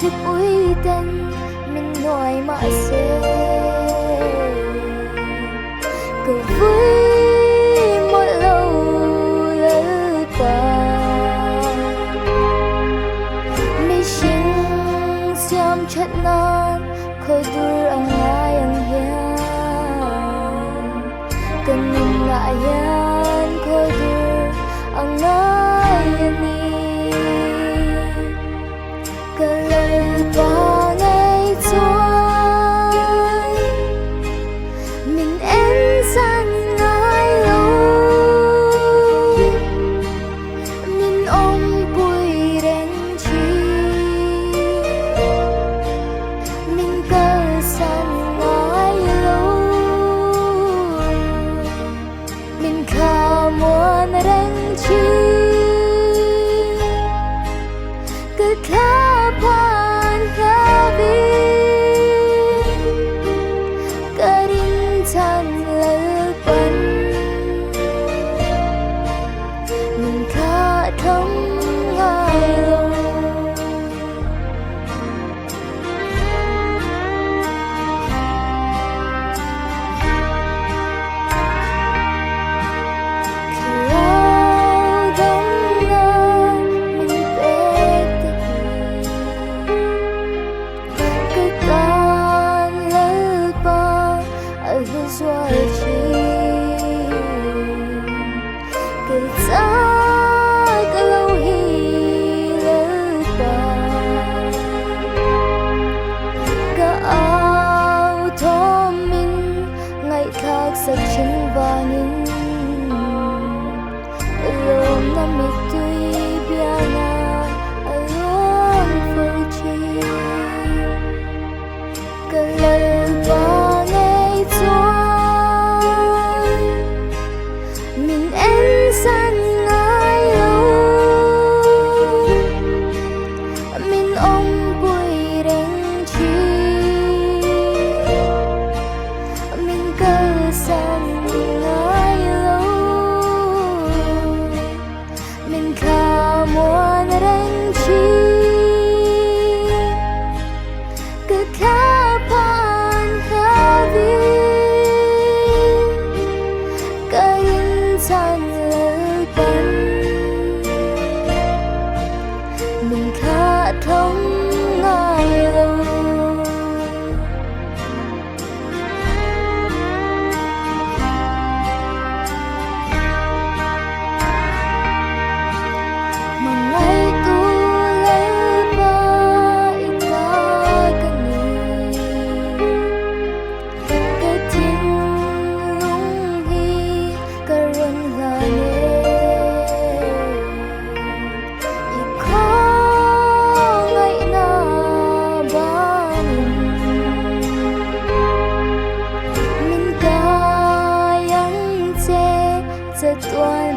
Puipuii-Ka mình nói mà sẽ cứ vui một lâu Lalpa mi sinh xiêm chất nan khơi dur ang ayang yan kanin na yan khơi dur ang ayan ni Lalpa ngày trôi mình em san ngài lâu mình ôm bụi đen chi mình cơ san ngài lâu mình khá muốn đen chi cứ khá pan Ka Rinchhan Lalpa mình khá thông ngài lâu sa chân vangin lom na mitui biana along forchi Ka Lalpa ngày trôi mình em san ngài lâu mình ôm bụi đen chi mình cơ san ngài lâu mình khá muốn đen chi cứ khá pan Ka Rinchhan Lalpa mình khá thông ngài lâu tuan